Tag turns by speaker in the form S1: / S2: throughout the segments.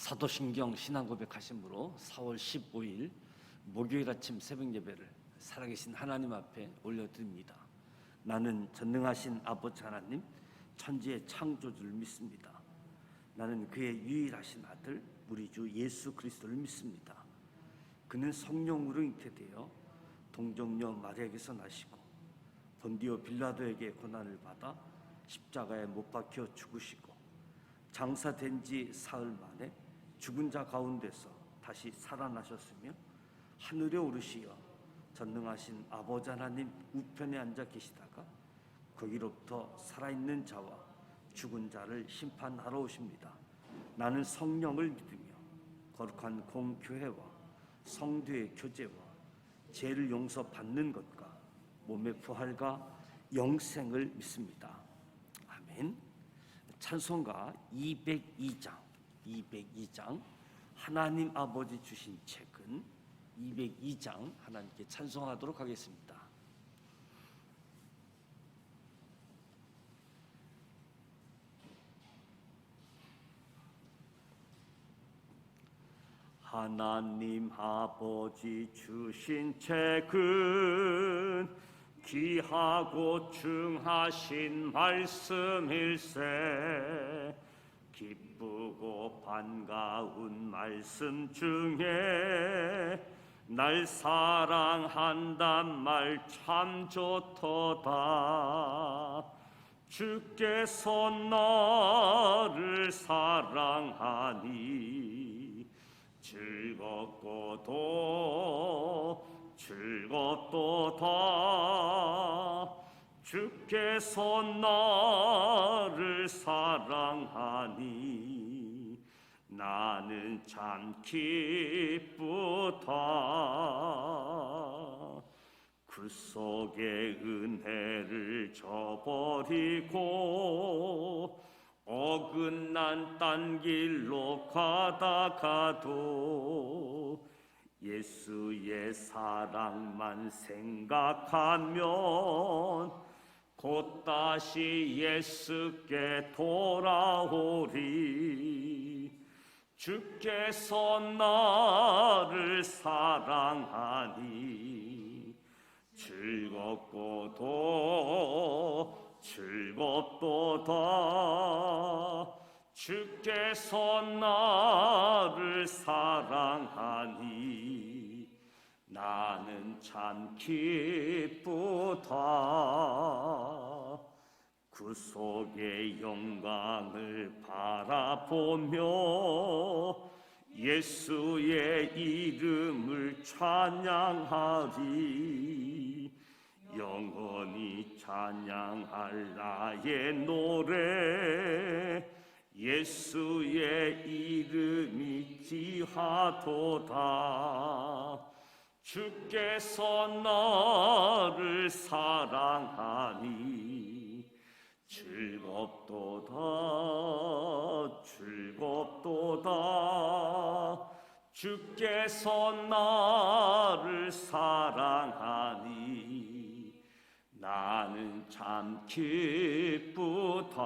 S1: 사도신경 신앙고백하심으로 4월 15일 목요일 아침 새벽 예배를 살아계신 하나님 앞에 올려드립니다. 나는 전능하신 아버지 하나님, 천지의 창조주를 믿습니다. 나는 그의 유일하신 아들 우리 주 예수 그리스도를 믿습니다. 그는 성령으로 잉태되어 동정녀 마리아에게서 나시고 본디오 빌라도에게 고난을 받아 십자가에 못 박혀 죽으시고 장사된 지 사흘 만에 죽은 자 가운데서 다시 살아나셨으며 하늘에 오르시어 전능하신 아버지 하나님 우편에 앉아 계시다가 거기로부터 살아있는 자와 죽은 자를 심판하러 오십니다. 나는 성령을 믿으며 거룩한 공교회와 성도의 교제와 죄를 용서받는 것과 몸의 부활과 영생을 믿습니다. 아멘. 찬송가 202장 하나님 아버지 주신 책은 202장 하나님께 찬송하도록 하겠습니다. 하나님 아버지 주신 책은 귀하고 중하신 말씀일세. 기쁘고 반가운 말씀 중에 날 사랑한단 말 참 좋도다. 주께서 나를 사랑하니 즐겁도다. 주께서 나를 사랑하니 나는 참 기쁘다. 그 속에 은혜를 저버리고 어긋난 딴 길로 가다가도 예수의 사랑만 생각하면 곧 다시 예수께 돌아오리. 주께서 나를 사랑하니 즐겁도다. 주께서 나를 사랑하니 나는 참 기쁘다. 그 속의 영광을 바라보며 예수의 이름을 찬양하리. 영원히 찬양할 나의 노래 예수의 이름이 귀하도다. 주께서 나를 사랑하니 즐겁도다. 주께서 나를 사랑하니 나는 참 기쁘다.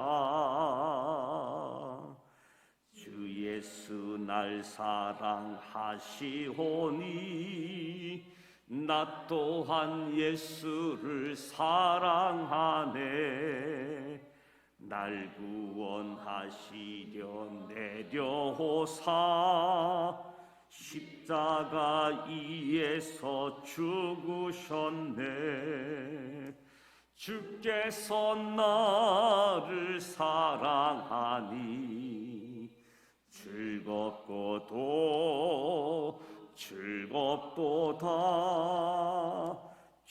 S1: 주 예수 날 사랑하시오니 나 또한 예수를 사랑하네. 날 구원하시려 내려오사 십자가 위에서 죽으셨네. 주께서 나를 사랑하니 즐겁도다.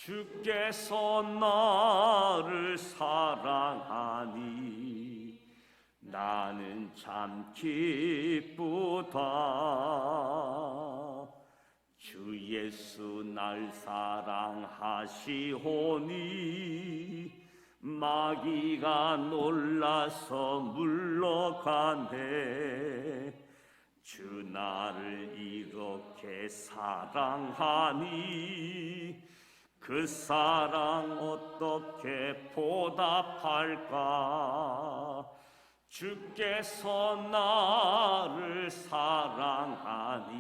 S1: 주께서 나를 사랑하니 나는 참 기쁘다. 주 예수 날 사랑하시오니 마귀가 놀라서 물러가네. 주 나를 이렇게 사랑하니 그 사랑 어떻게 보답할까. 주께서 나를 사랑하니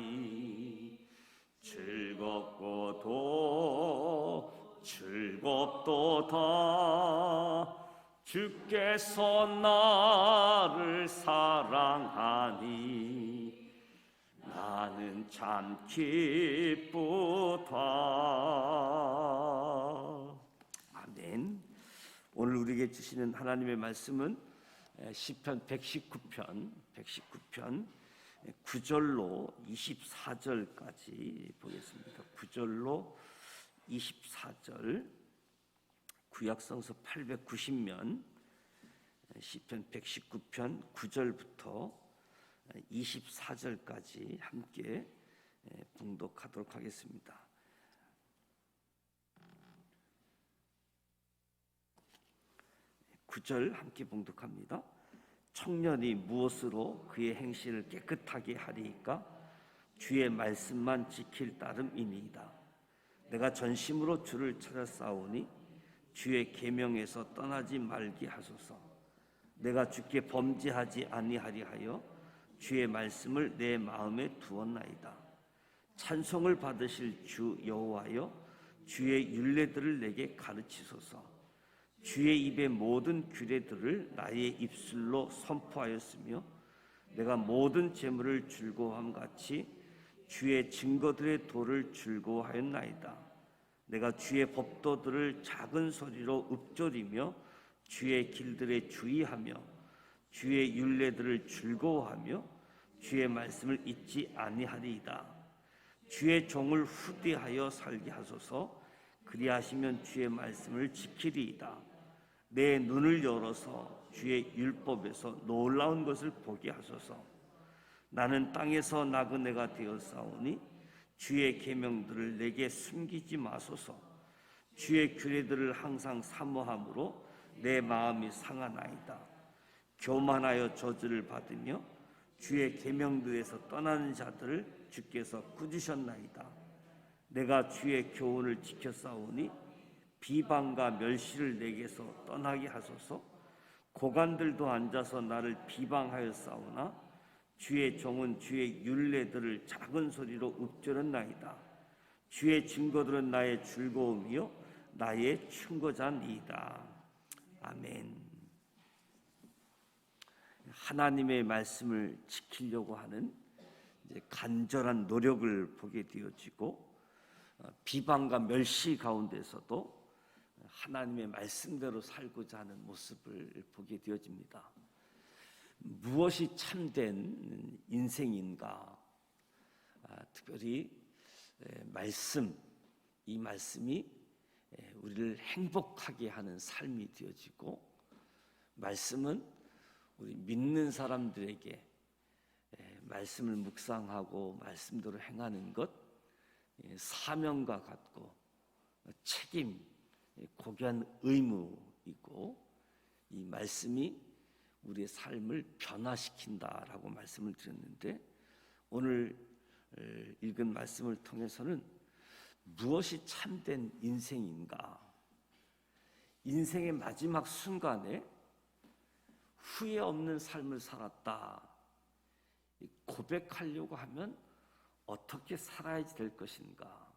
S1: 즐겁도다. 주께서 나를 사랑하니 나는 참 기쁘다. 아멘. 오늘 우리에게 주시는 하나님의 말씀은 시편 119편 9절로 24절까지 보겠습니다. 9절로 24절, 구약성서 890면 시편 119편 9절부터 24절까지 함께 봉독하도록 하겠습니다. 9절 함께 봉독합니다. 청년이 무엇으로 그의 행실을 깨끗하게 하리이까? 주의 말씀만 지킬 따름이니이다. 내가 전심으로 주를 찾아 싸우니 주의 계명에서 떠나지 말게 하소서. 내가 주께 범죄하지 아니하리 하여 주의 말씀을 내 마음에 두었나이다. 찬송을 받으실 주 여호와여, 주의 율례들을 내게 가르치소서. 주의 입의 모든 규례들을 나의 입술로 선포하였으며 내가 모든 재물을 즐거워함 같이 주의 증거들의 도를 즐거워하였나이다. 내가 주의 법도들을 작은 소리로 읊조리며 주의 길들에 주의하며 주의 율례들을 즐거워하며 주의 말씀을 잊지 아니하리이다. 주의 종을 후대하여 살게 하소서. 그리하시면 주의 말씀을 지키리이다. 내 눈을 열어서 주의 율법에서 놀라운 것을 보게 하소서. 나는 땅에서 나그네가 되었사오니 주의 계명들을 내게 숨기지 마소서. 주의 규례들을 항상 사모함으로 내 마음이 상하나이다. 교만하여 저주를 받으며 주의 계명들에서 떠나는 자들을 주께서 꾸짖으셨나이다. 내가 주의 교훈을 지켰사오니 비방과 멸시를 내게서 떠나게 하소서. 고관들도 앉아서 나를 비방하였사오나 주의 종은 주의 율례들을 작은 소리로 읊조렸나이다. 주의 증거들은 나의 즐거움이요 나의 충고자니이다. 아멘. 하나님의 말씀을 지키려고 하는 간절한 노력을 보게 되어지고, 비방과 멸시 가운데서도 하나님의 말씀대로 살고자 하는 모습을 보게 되어집니다. 무엇이 참된 인생인가? 특별히 이 말씀이 우리를 행복하게 하는 삶이 되어지고, 말씀은 우리 믿는 사람들에게 말씀을 묵상하고 말씀대로 행하는 것, 사명과 같고 책임, 고귀한 의무이고, 이 말씀이 우리의 삶을 변화시킨다라고 말씀을 드렸는데, 오늘 읽은 말씀을 통해서는 무엇이 참된 인생인가? 인생의 마지막 순간에 후회 없는 삶을 살았다 고백하려고 하면 어떻게 살아야 될 것인가?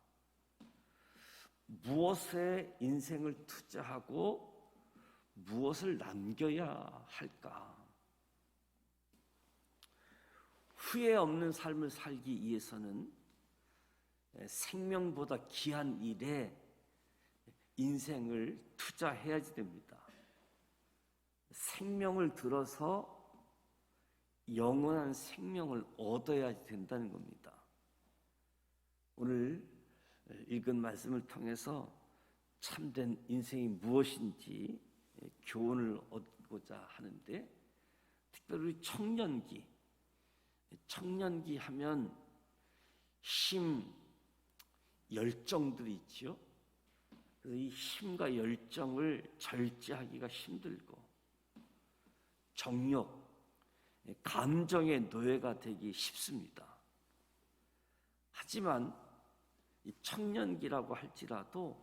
S1: 무엇에 인생을 투자하고 무엇을 남겨야 할까? 후회 없는 삶을 살기 위해서는 생명보다 귀한 일에 인생을 투자해야지 됩니다. 생명을 들어서 영원한 생명을 얻어야 된다는 겁니다. 오늘 읽은 말씀을 통해서 참된 인생이 무엇인지 교훈을 얻고자 하는데, 특별히 청년기 하면 힘, 열정들이 있죠. 그래서 이 힘과 열정을 절제하기가 힘들고, 정욕, 감정의 노예가 되기 쉽습니다. 하지만 이 청년기라고 할지라도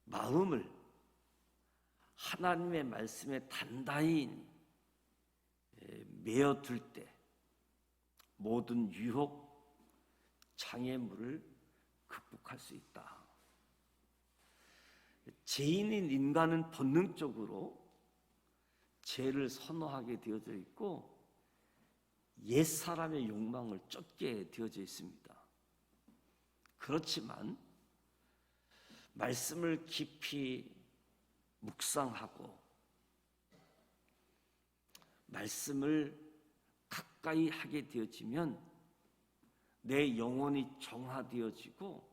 S1: 마음을 하나님의 말씀에 단단히 메어둘 때 모든 유혹, 장애물을 극복할 수 있다. 죄인인 인간은 본능적으로 죄를 선호하게 되어져 있고 옛사람의 욕망을 쫓게 되어져 있습니다. 그렇지만 말씀을 깊이 묵상하고 말씀을 가까이 하게 되어지면 내 영혼이 정화되어지고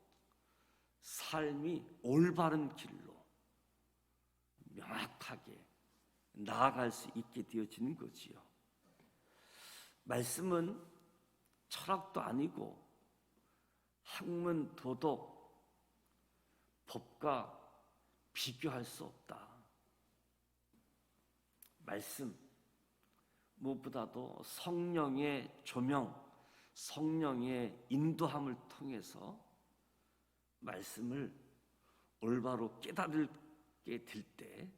S1: 삶이 올바른 길로 명확하게 나아갈 수 있게 되어지는 거지요. 말씀은 철학도 아니고 학문, 도덕, 법과 비교할 수 없다. 말씀, 무엇보다도 성령의 조명, 성령의 인도함을 통해서 말씀을 올바로 깨달게 될 때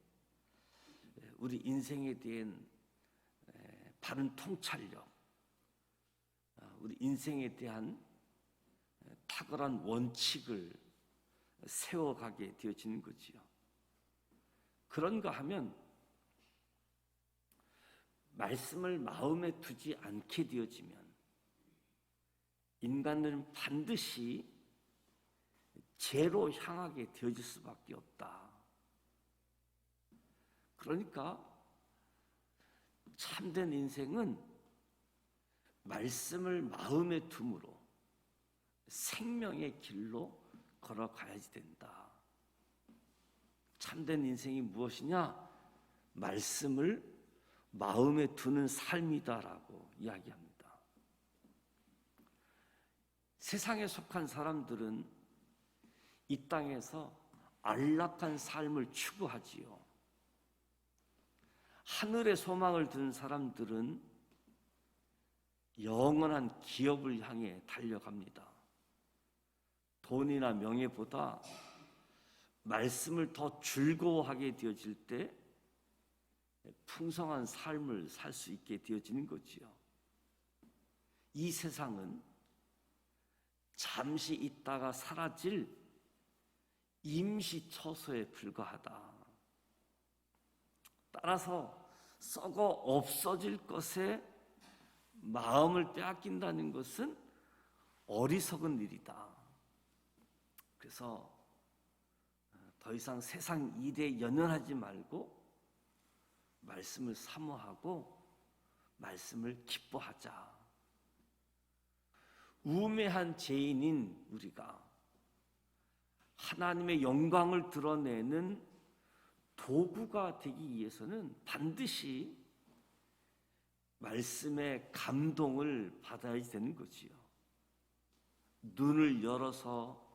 S1: 우리 인생에 대한 바른 통찰력, 우리 인생에 대한 탁월한 원칙을 세워가게 되어지는 거지요. 그런가 하면 말씀을 마음에 두지 않게 되어지면 인간은 반드시 죄로 향하게 되어질 수밖에 없다. 그러니까 참된 인생은 말씀을 마음에 둠으로 생명의 길로 걸어가야지 된다. 참된 인생이 무엇이냐? 말씀을 마음에 두는 삶이다라고 이야기합니다. 세상에 속한 사람들은 이 땅에서 안락한 삶을 추구하지요. 하늘의 소망을 둔 사람들은 영원한 기업을 향해 달려갑니다. 돈이나 명예보다 말씀을 더 즐거워하게 되어질 때 풍성한 삶을 살 수 있게 되어지는 거지요. 이 세상은 잠시 있다가 사라질 임시처소에 불과하다. 따라서 썩어 없어질 것에 마음을 빼앗긴다는 것은 어리석은 일이다. 그래서 더 이상 세상 일에 연연하지 말고 말씀을 사모하고 말씀을 기뻐하자. 우매한 죄인인 우리가 하나님의 영광을 드러내는 도구가 되기 위해서는 반드시 말씀의 감동을 받아야 되는 거지요. 눈을 열어서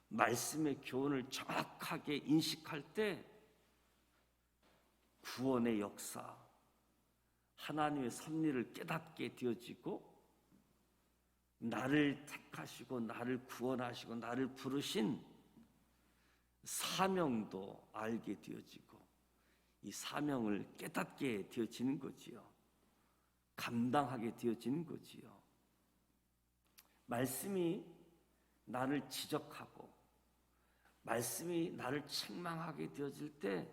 S1: 말씀의 교훈을 정확하게 인식할 때 구원의 역사, 하나님의 섭리를 깨닫게 되어지고 나를 택하시고 나를 구원하시고 나를 부르신 사명도 알게 되어지고 이 사명을 깨닫게 되어지는 거지요. 감당하게 되어지는 거지요. 말씀이 나를 지적하고 말씀이 나를 책망하게 되어질 때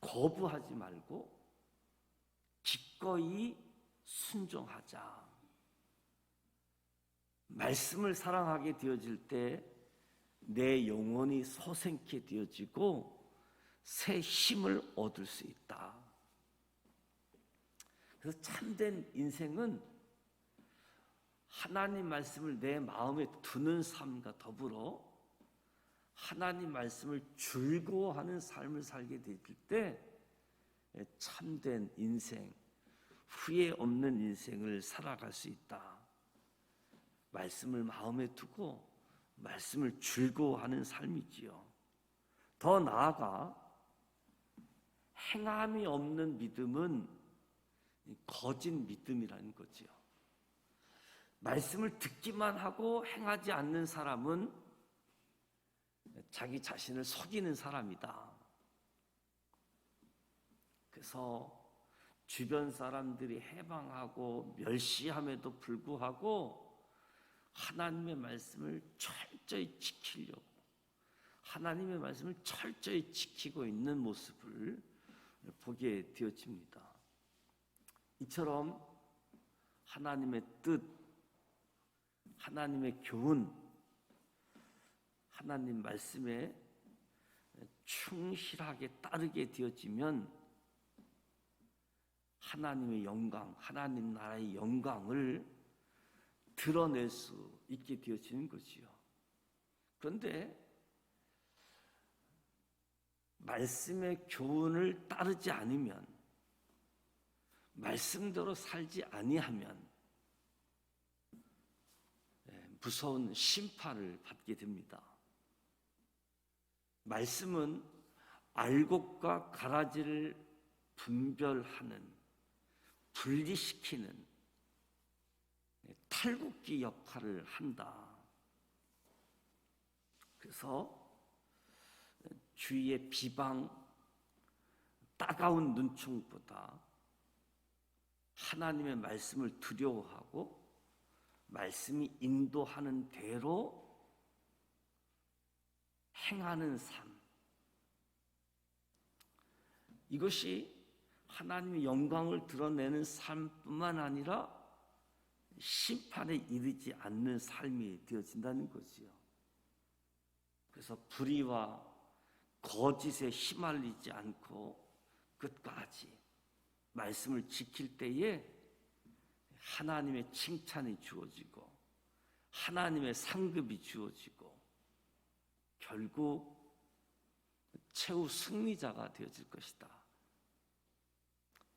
S1: 거부하지 말고 기꺼이 순종하자. 말씀을 사랑하게 되어질 때 내 영혼이 소생케 되어지고 새 힘을 얻을 수 있다. 그래서 참된 인생은 하나님 말씀을 내 마음에 두는 삶과 더불어 하나님 말씀을 즐거워하는 삶을 살게 될 때 참된 인생, 후회 없는 인생을 살아갈 수 있다. 말씀을 마음에 두고 말씀을 즐거워하는 삶이지요. 더 나아가 행함이 없는 믿음은 거짓 믿음이라는 거지요. 말씀을 듣기만 하고 행하지 않는 사람은 자기 자신을 속이는 사람이다. 그래서 주변 사람들이 해방하고 멸시함에도 불구하고 하나님의 말씀을 철저히 지키려고, 하나님의 말씀을 철저히 지키고 있는 모습을 보게 되어집니다. 이처럼 하나님의 뜻, 하나님의 교훈, 하나님 말씀에 충실하게 따르게 되어지면 하나님의 영광, 하나님 나라의 영광을 드러낼 수 있게 되어지는 거지요. 그런데 말씀의 교훈을 따르지 않으면, 말씀대로 살지 아니하면 무서운 심판을 받게 됩니다. 말씀은 알곡과 가라지를 분별하는, 분리시키는 탈곡기 역할을 한다. 그래서 주위의 비방, 따가운 눈총보다 하나님의 말씀을 두려워하고 말씀이 인도하는 대로 행하는 삶, 이것이 하나님의 영광을 드러내는 삶뿐만 아니라 심판에 이르지 않는 삶이 되어진다는 거지요. 그래서 불의와 거짓에 휘말리지 않고 끝까지 말씀을 지킬 때에 하나님의 칭찬이 주어지고 하나님의 상급이 주어지고 결국 최후 승리자가 되어질 것이다.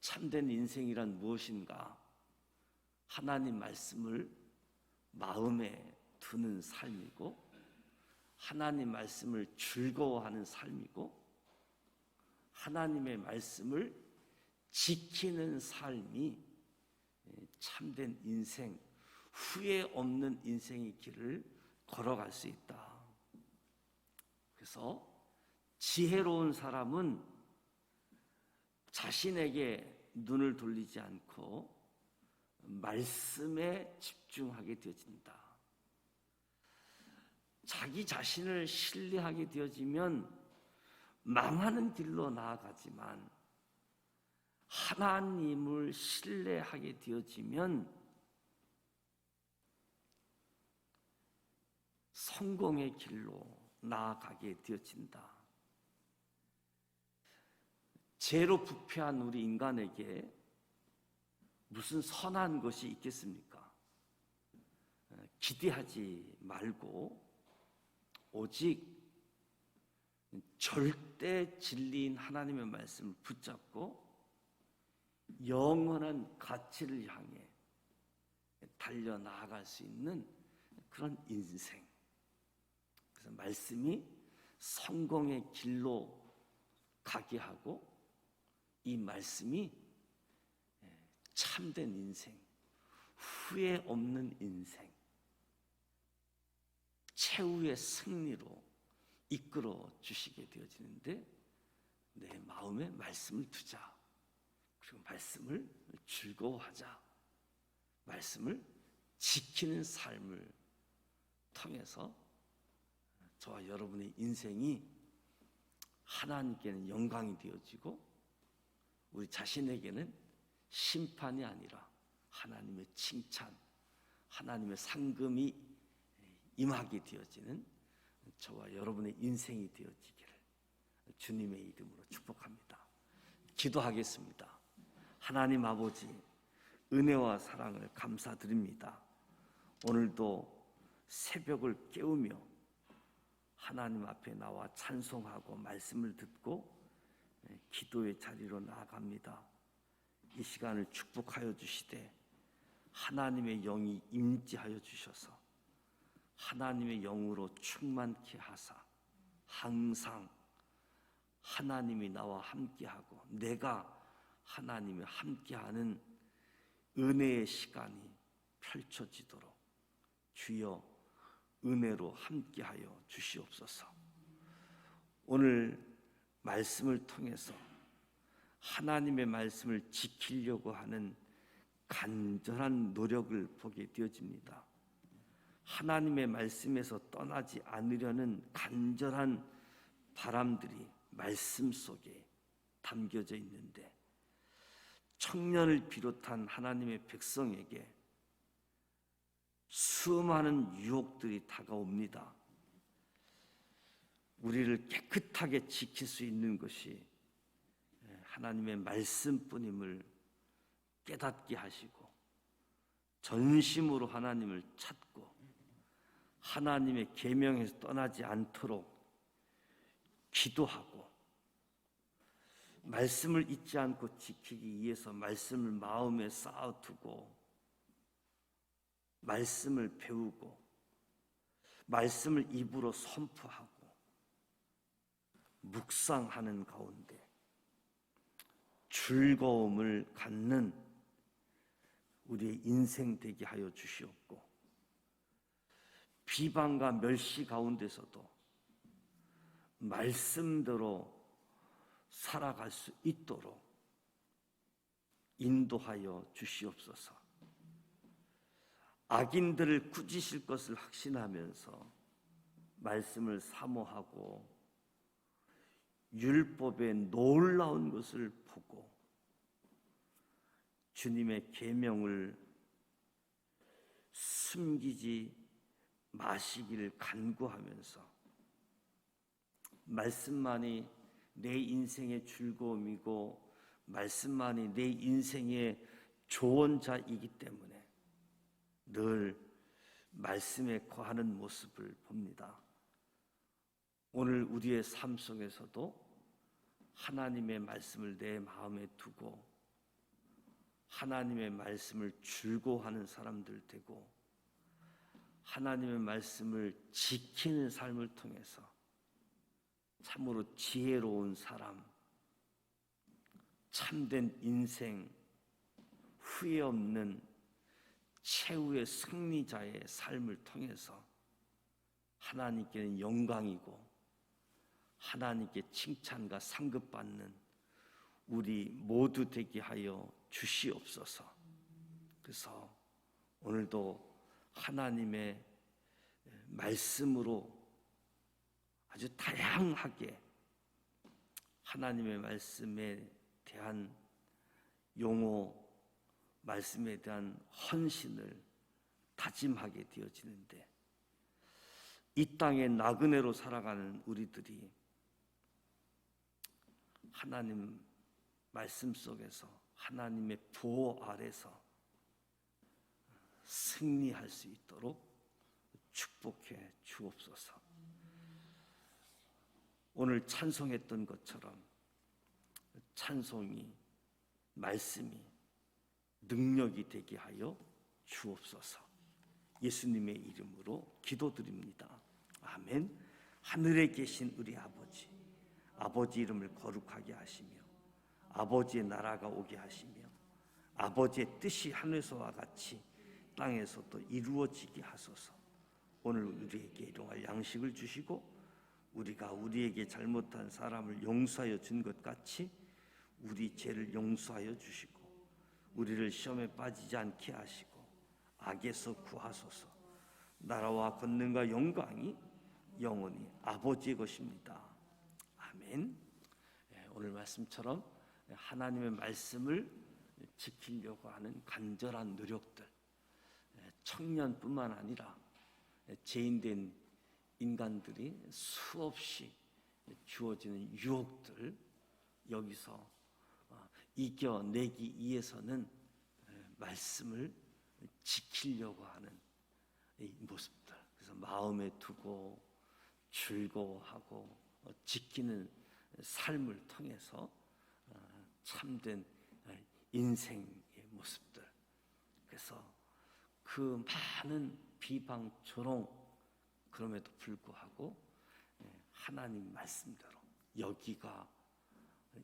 S1: 참된 인생이란 무엇인가? 하나님 말씀을 마음에 두는 삶이고 하나님 말씀을 즐거워하는 삶이고 하나님의 말씀을 지키는 삶이 참된 인생, 후회 없는 인생의 길을 걸어갈 수 있다. 그래서 지혜로운 사람은 자신에게 눈을 돌리지 않고 말씀에 집중하게 되어진다. 자기 자신을 신뢰하게 되어지면 망하는 길로 나아가지만 하나님을 신뢰하게 되어지면 성공의 길로 나아가게 되어진다. 죄로 부패한 우리 인간에게 무슨 선한 것이 있겠습니까? 기대하지 말고 오직 절대 진리인 하나님의 말씀을 붙잡고 영원한 가치를 향해 달려나아갈 수 있는 그런 인생. 그래서 말씀이 성공의 길로 가게 하고 이 말씀이 참된 인생, 후회 없는 인생, 최후의 승리로 이끌어 주시게 되어지는데 내 마음에 말씀을 두자. 그리고 말씀을 즐거워하자. 말씀을 지키는 삶을 통해서 저와 여러분의 인생이 하나님께는 영광이 되어지고 우리 자신에게는 심판이 아니라 하나님의 칭찬, 하나님의 상금이 임하게 되어지는 저와 여러분의 인생이 되어지기를 주님의 이름으로 축복합니다. 기도하겠습니다. 하나님 아버지, 은혜와 사랑을 감사드립니다. 오늘도 새벽을 깨우며 하나님 앞에 나와 찬송하고 말씀을 듣고 기도의 자리로 나아갑니다. 이 시간을 축복하여 주시되 하나님의 영이 임재하여 주셔서 하나님의 영으로 충만케 하사 항상 하나님이 나와 함께하고 내가 하나님이 함께하는 은혜의 시간이 펼쳐지도록 주여 은혜로 함께하여 주시옵소서. 오늘 말씀을 통해서 하나님의 말씀을 지키려고 하는 간절한 노력을 보게 되어집니다. 하나님의 말씀에서 떠나지 않으려는 간절한 바람들이 말씀 속에 담겨져 있는데, 청년을 비롯한 하나님의 백성에게 수많은 유혹들이 다가옵니다. 우리를 깨끗하게 지킬 수 있는 것이 하나님의 말씀뿐임을 깨닫게 하시고, 전심으로 하나님을 찾고 하나님의 계명에서 떠나지 않도록 기도하고, 말씀을 잊지 않고 지키기 위해서 말씀을 마음에 쌓아두고, 말씀을 배우고, 말씀을 입으로 선포하고 묵상하는 가운데 즐거움을 갖는 우리의 인생 되게 하여 주시옵고, 비방과 멸시 가운데서도 말씀대로 살아갈 수 있도록 인도하여 주시옵소서. 악인들을 꾸짖으실 것을 확신하면서 말씀을 사모하고 율법의 놀라운 것을 보고 주님의 계명을 숨기지 마시기를 간구하면서, 말씀만이 내 인생의 즐거움이고 말씀만이 내 인생의 조언자이기 때문에 늘 말씀에 거하는 모습을 봅니다. 오늘 우리의 삶 속에서도 하나님의 말씀을 내 마음에 두고 하나님의 말씀을 즐거워하는 사람들 되고, 하나님의 말씀을 지키는 삶을 통해서 참으로 지혜로운 사람, 참된 인생, 후회 없는 최후의 승리자의 삶을 통해서 하나님께는 영광이고 하나님께 칭찬과 상급받는 우리 모두 되게 하여 주시옵소서. 그래서 오늘도 하나님의 말씀으로 아주 다양하게 하나님의 말씀에 대한 용어, 말씀에 대한 헌신을 다짐하게 되어지는데, 이 땅의 나그네로 살아가는 우리들이 하나님 말씀 속에서 하나님의 보호 아래서 승리할 수 있도록 축복해 주옵소서. 오늘 찬송했던 것처럼 찬송이, 말씀이 능력이 되게 하여 주옵소서. 예수님의 이름으로 기도드립니다. 아멘. 하늘에 계신 우리 아버지, 아버지 이름을 거룩하게 하시며 아버지의 나라가 오게 하시며 아버지의 뜻이 하늘에서와 같이 땅에서도 이루어지게 하소서. 오늘 우리에게 일용할 양식을 주시고, 우리가 우리에게 잘못한 사람을 용서하여 준 것 같이 우리 죄를 용서하여 주시고, 우리를 시험에 빠지지 않게 하시고 악에서 구하소서. 나라와 권능과 영광이 영원히 아버지의 것입니다. 아멘. 오늘 말씀처럼 하나님의 말씀을 지키려고 하는 간절한 노력들, 청년뿐만 아니라 죄인된 인간들이 수없이 주어지는 유혹들, 여기서 이겨내기 위해서는 말씀을 지키려고 하는 이 모습들, 그래서 마음에 두고 즐거워하고 지키는 삶을 통해서 참된 인생의 모습들, 그래서 그 많은 비방, 조롱, 그럼에도 불구하고 하나님 말씀대로 여기가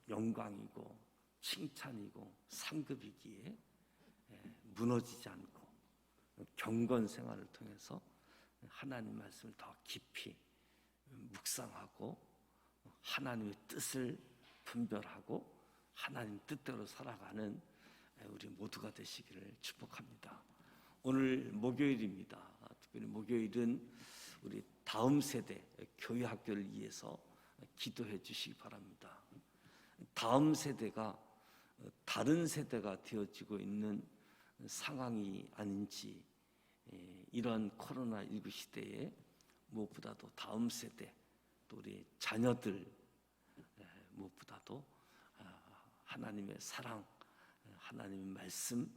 S1: 영광이고 칭찬이고 상급이기에 무너지지 않고 경건 생활을 통해서 하나님 말씀을 더 깊이 묵상하고 하나님의 뜻을 분별하고 하나님 뜻대로 살아가는 우리 모두가 되시기를 축복합니다. 오늘 목요일입니다. 특별히 목요일은 우리 다음 세대 교회 학교를 위해서 기도해 주시기 바랍니다. 다음 세대가 다른 세대가 되어지고 있는 상황이 아닌지, 이런 코로나19 시대에 무엇보다도 다음 세대, 또 우리 자녀들 무엇보다도 하나님의 사랑, 하나님의 말씀,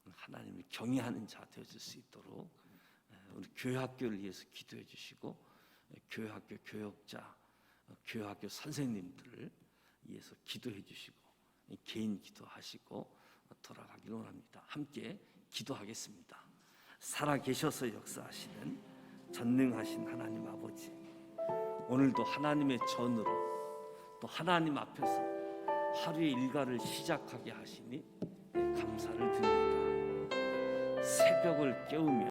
S1: 하나님을 경외하는 자 되어질 수 있도록 우리 교회학교를 위해서 기도해 주시고, 교회학교 교역자, 교회학교 선생님들을 위해서 기도해 주시고, 개인 기도하시고 돌아가기를 원합니다. 함께 기도하겠습니다. 살아계셔서 역사하시는 전능하신 하나님 아버지, 오늘도 하나님의 전으로 또 하나님 앞에서 하루의 일과를 시작하게 하시니 감사를 드립니다. 새벽을 깨우며